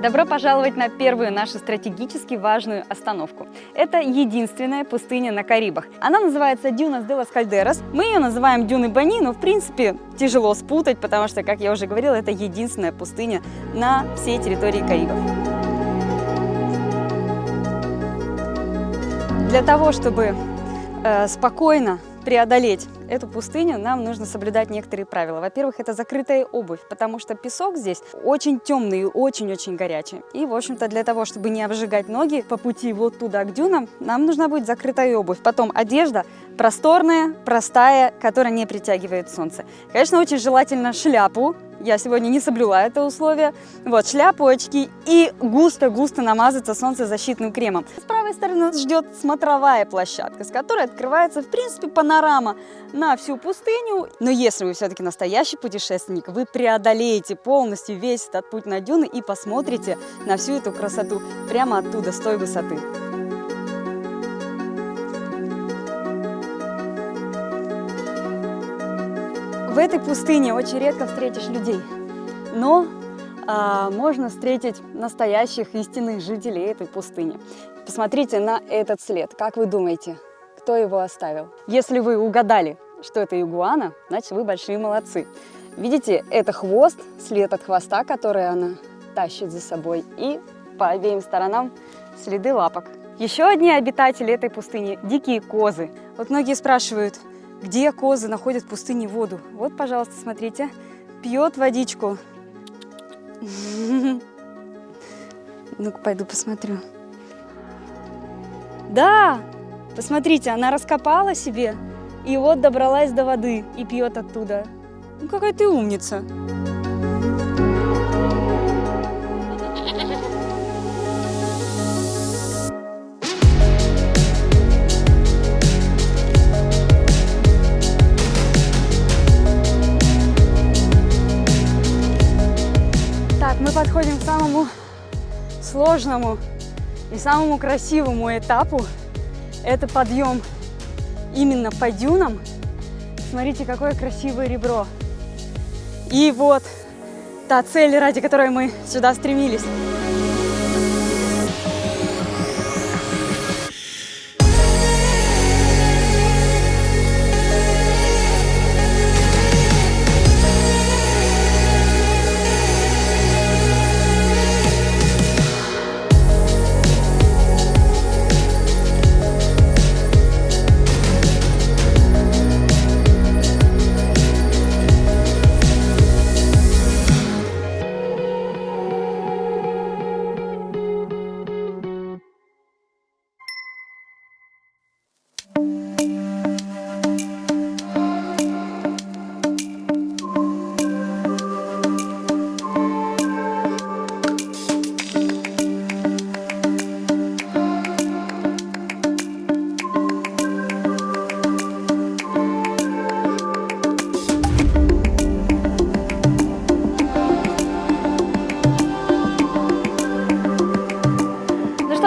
Добро пожаловать на первую нашу стратегически важную остановку. Это единственная пустыня на Карибах. Она называется Дюнас де лас Кальдерас. Мы ее называем Дюны Бани, но в принципе тяжело спутать, потому что, как я уже говорила, это единственная пустыня на всей территории Карибов. Для того, чтобы спокойно преодолеть эту пустыню, нам нужно соблюдать некоторые правила. Во-первых, это закрытая обувь, потому что песок здесь очень темный и очень-очень горячий. И, в общем-то, для того, чтобы не обжигать ноги по пути вот туда к дюнам, нам нужна будет закрытая обувь. Потом одежда просторная, простая, которая не притягивает солнце. Конечно, очень желательно шляпу. Я сегодня не соблюла это условие. Вот, шляпу, очки и густо-густо намазаться солнцезащитным кремом. С правой стороны нас ждет смотровая площадка, с которой открывается, в принципе, панорама на всю пустыню. Но если вы все-таки настоящий путешественник, вы преодолеете полностью весь этот путь на дюны и посмотрите на всю эту красоту прямо оттуда, с той высоты. В этой пустыне очень редко встретишь людей, но можно встретить настоящих истинных жителей этой пустыни. Посмотрите на этот след. Как вы думаете, кто его оставил? Если вы угадали, что это игуана, значит, вы большие молодцы. Видите, это хвост, след от хвоста, который она тащит за собой, и по обеим сторонам следы лапок. Еще одни обитатели этой пустыни – дикие козы. Вот многие спрашивают, где козы находят в пустыне воду. Вот, пожалуйста, смотрите, пьет водичку. Ну-ка, пойду посмотрю. Да, посмотрите, она раскопала себе и вот добралась до воды и пьет оттуда. Ну, какая ты умница. Мы подходим к самому сложному и самому красивому этапу. Это подъем именно по дюнам. Смотрите, какое красивое ребро. И вот та цель, ради которой мы сюда стремились.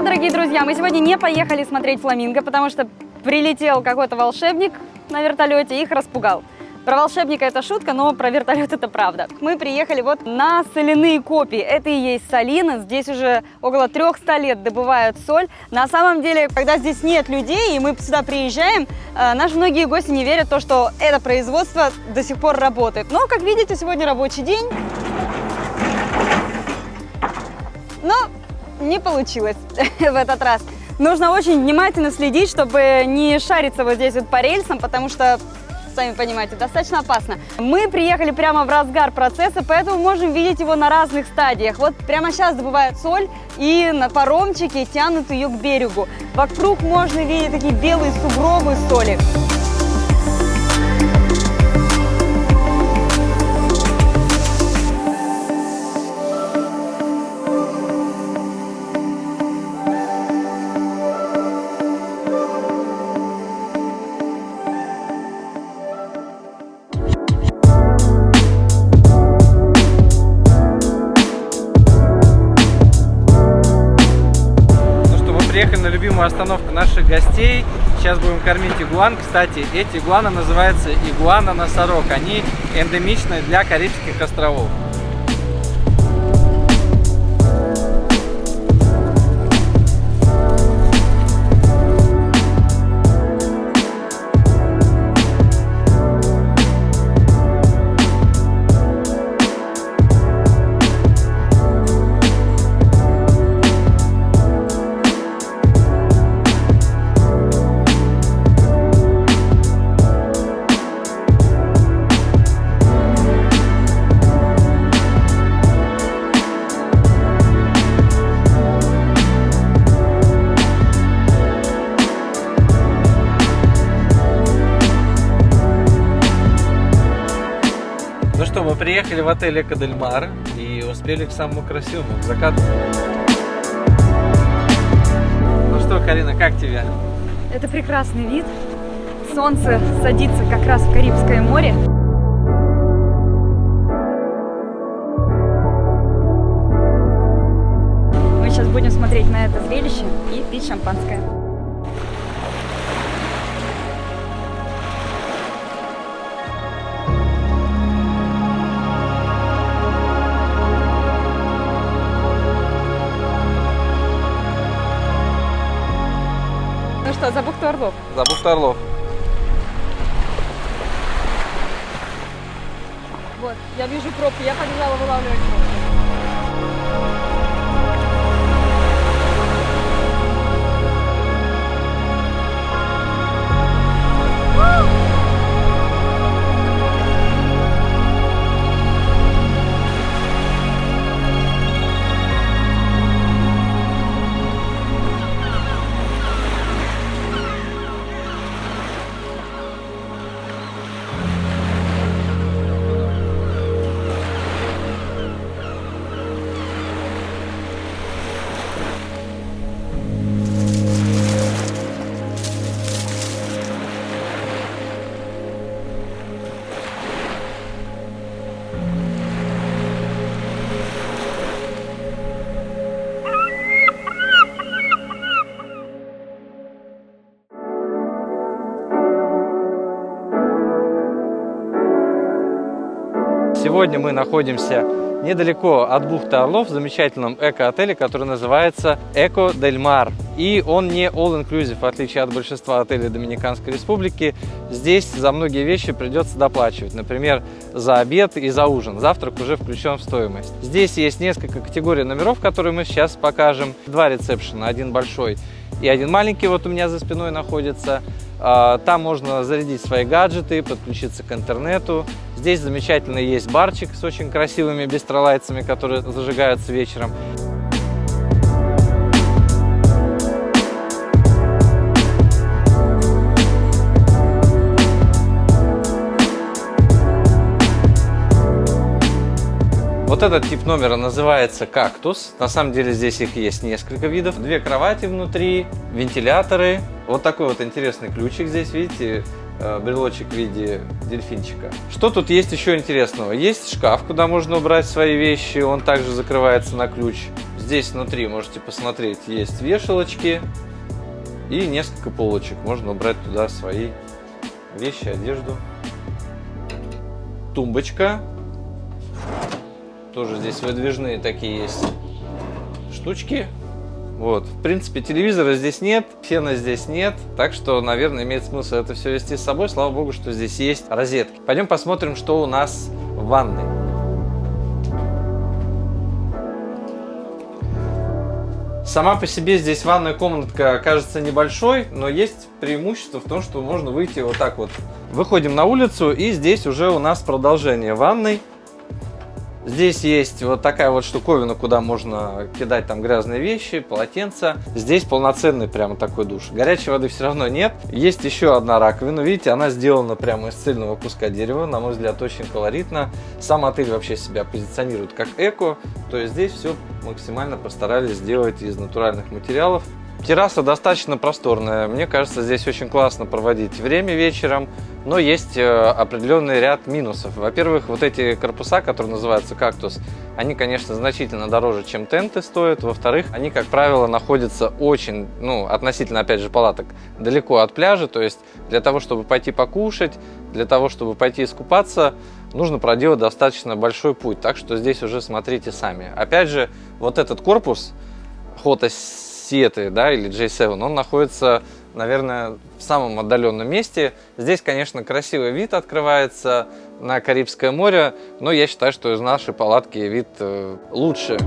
Дорогие друзья, мы сегодня не поехали смотреть фламинго, потому что прилетел какой-то волшебник на вертолете и их распугал. Про волшебника это шутка, но про вертолет это правда. Мы приехали вот на соляные копи. Это и есть солина. Здесь уже около 300 лет добывают соль. На самом деле, когда здесь нет людей, и мы сюда приезжаем, наши многие гости не верят в то, что это производство до сих пор работает. Но, как видите, сегодня рабочий день. Но не получилось в этот раз. Нужно очень внимательно следить, чтобы не шариться вот здесь вот по рельсам, потому что, сами понимаете, достаточно опасно. Мы приехали прямо в разгар процесса, поэтому можем видеть его на разных стадиях. Вот прямо сейчас добывают соль и на паромчике тянут ее к берегу. Вокруг можно видеть такие белые сугробы соли. Приехали на любимую остановку наших гостей. Сейчас будем кормить игуан. Кстати, эти игуаны называются игуана-носорог. Они эндемичны для Карибских островов. приехали в отель Эко Дель Мар и успели к самому красивому, к закату. Ну что, Карина, как тебе? Это прекрасный вид. Солнце садится как раз в Карибское море. Мы сейчас будем смотреть на это зрелище и пить шампанское. Ну что, за бухту Орлов? За бухту Орлов. Вот, я вижу пробки, я побежала вылавливать пробки. Сегодня мы находимся недалеко от бухты Орлов в замечательном эко-отеле, который называется Эко Дель Мар. И он не all-inclusive, в отличие от большинства отелей Доминиканской Республики. Здесь за многие вещи придется доплачивать. Например, за обед и за ужин. Завтрак уже включен в стоимость. Здесь есть несколько категорий номеров, которые мы сейчас покажем. Два ресепшена, один большой и один маленький, вот у меня за спиной находится. Там можно зарядить свои гаджеты, подключиться к интернету. Здесь замечательно есть барчик с очень красивыми бистролайтсами, которые зажигаются вечером. Вот этот тип номера называется «Кактус». На самом деле здесь их есть несколько видов. Две кровати внутри, вентиляторы. Вот такой вот интересный ключик здесь, видите, брелочек в виде дельфинчика. Что тут есть еще интересного? Есть шкаф, куда можно убрать свои вещи. Он также закрывается на ключ. Здесь внутри, можете посмотреть, есть вешалочки и несколько полочек. Можно убрать туда свои вещи, одежду. Тумбочка. Тоже здесь выдвижные такие есть штучки. Вот. В принципе, телевизора здесь нет, фена здесь нет. Так что, наверное, имеет смысл это все вести с собой. Слава богу, что здесь есть розетки. Пойдем посмотрим, что у нас в ванной. Сама по себе здесь ванная комнатка кажется небольшой, но есть преимущество в том, что можно выйти вот так вот. Выходим на улицу, и здесь уже у нас продолжение ванной. Здесь есть вот такая вот штуковина, куда можно кидать там грязные вещи, полотенца. Здесь полноценный прямо такой душ. Горячей воды все равно нет. Есть еще одна раковина. Видите, она сделана прямо из цельного куска дерева. На мой взгляд, очень колоритно. Сам отель вообще себя позиционирует как эко. То есть здесь все максимально постарались сделать из натуральных материалов. Терраса достаточно просторная. Мне кажется, здесь очень классно проводить время вечером. Но есть определенный ряд минусов. Во-первых, вот эти корпуса, которые называются «Кактус», они, конечно, значительно дороже, чем тенты стоят. Во-вторых, они, как правило, находятся очень, относительно, опять же, палаток, далеко от пляжа. То есть для того, чтобы пойти покушать, для того, чтобы пойти искупаться, нужно проделать достаточно большой путь. Так что здесь уже смотрите сами. Опять же, вот этот корпус Hotel Siete, да, или J7, он находится, наверное, в самом отдаленном месте. Здесь, конечно, красивый вид открывается на Карибское море, но я считаю, что из нашей палатки вид лучше.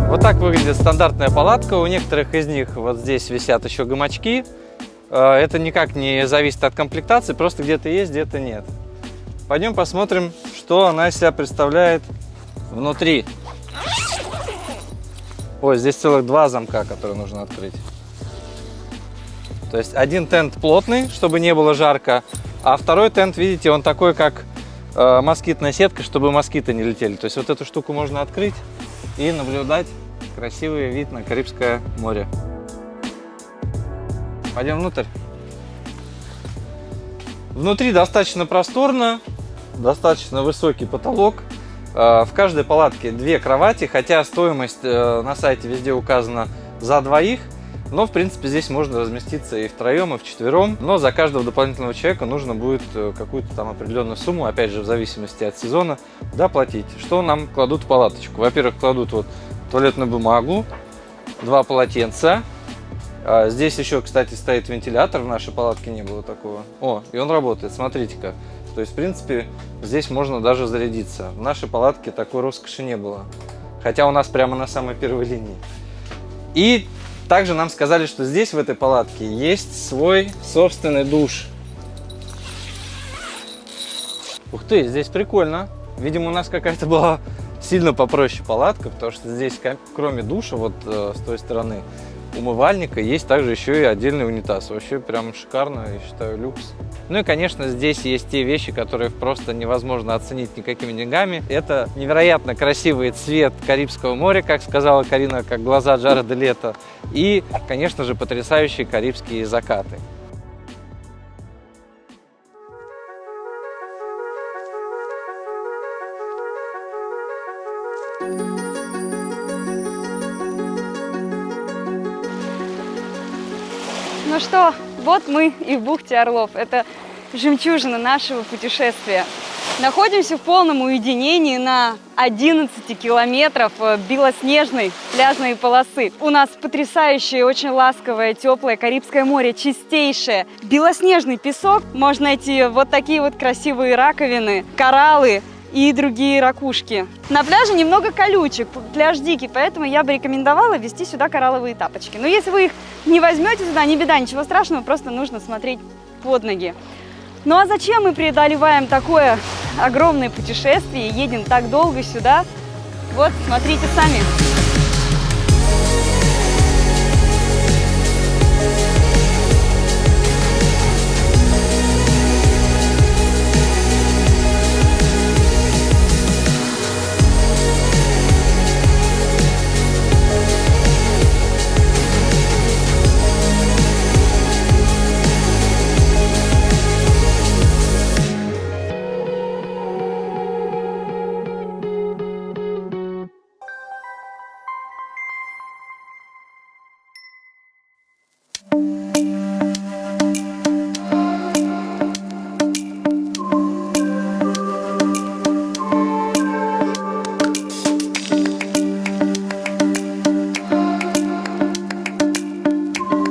Вот так выглядит стандартная палатка. У некоторых из них вот здесь висят еще гамачки. Это никак не зависит от комплектации, просто где-то есть, где-то нет. Пойдем посмотрим, что она из себя представляет внутри. Ой, здесь целых два замка, которые нужно открыть. То есть один тент плотный, чтобы не было жарко, а второй тент, видите, он такой, как москитная сетка, чтобы москиты не летели. То есть вот эту штуку можно открыть и наблюдать красивый вид на Карибское море. Пойдем внутрь. Внутри достаточно просторно, достаточно высокий потолок. В каждой палатке 2 кровати, хотя стоимость на сайте везде указана за двоих. Но, в принципе, здесь можно разместиться и втроем, и вчетвером. Но за каждого дополнительного человека нужно будет какую-то там определенную сумму, опять же, в зависимости от сезона, доплатить. Что нам кладут в палаточку? Во-первых, кладут вот туалетную бумагу, 2 полотенца. Здесь еще, кстати, стоит вентилятор, в нашей палатке не было такого. О, и он работает, смотрите-ка. То есть, в принципе, здесь можно даже зарядиться. В нашей палатке такой роскоши не было. Хотя у нас прямо на самой первой линии. И также нам сказали, что здесь, в этой палатке, есть свой собственный душ. Ух ты, здесь прикольно. Видимо, у нас какая-то была сильно попроще палатка, потому что здесь, кроме душа, вот с той стороны умывальника, есть также еще и отдельный унитаз. Вообще прям шикарно, я считаю, люкс. Ну и, конечно, здесь есть те вещи, которые просто невозможно оценить никакими деньгами. Это невероятно красивый цвет Карибского моря, как сказала Карина, как глаза Джареда Лето. И, конечно же, потрясающие карибские закаты. Ну что, вот мы и в бухте Орлов. Это жемчужина нашего путешествия. Находимся в полном уединении на 11 километров белоснежной пляжной полосы. У нас потрясающее, очень ласковое, теплое Карибское море, чистейшее. Белоснежный песок, можно найти вот такие вот красивые раковины, кораллы и другие ракушки. На пляже немного колючек, пляж дикий, поэтому я бы рекомендовала везти сюда коралловые тапочки. Но если вы их не возьмете сюда, не беда, ничего страшного, просто нужно смотреть под ноги. Ну а зачем мы преодолеваем такое огромное путешествие и едем так долго сюда? Вот, смотрите сами.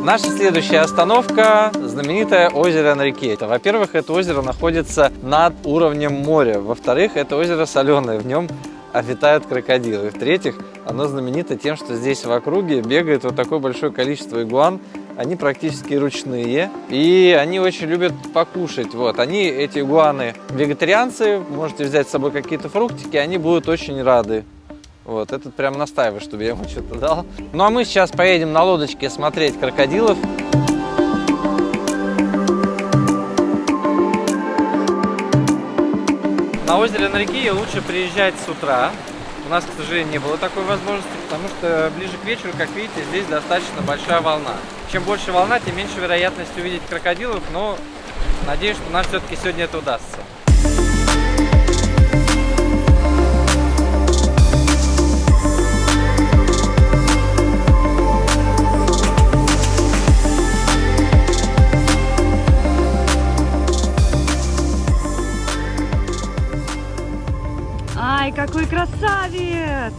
Наша следующая остановка – знаменитое озеро Энрике. Во-первых, это озеро находится над уровнем моря. Во-вторых, это озеро соленое, в нем обитают крокодилы. В-третьих, оно знаменито тем, что здесь в округе бегает вот такое большое количество игуан. Они практически ручные, и они очень любят покушать. Вот. Они, эти игуаны, вегетарианцы, можете взять с собой какие-то фруктики, они будут очень рады. Вот, этот прям настаивает, чтобы я ему что-то дал. Ну а мы сейчас поедем на лодочке смотреть крокодилов. На озеро Энрике лучше приезжать с утра. У нас, к сожалению, не было такой возможности, потому что ближе к вечеру, как видите, здесь достаточно большая волна. Чем больше волна, тем меньше вероятность увидеть крокодилов, но надеюсь, что нам все-таки сегодня это удастся. Ай, какой красавец!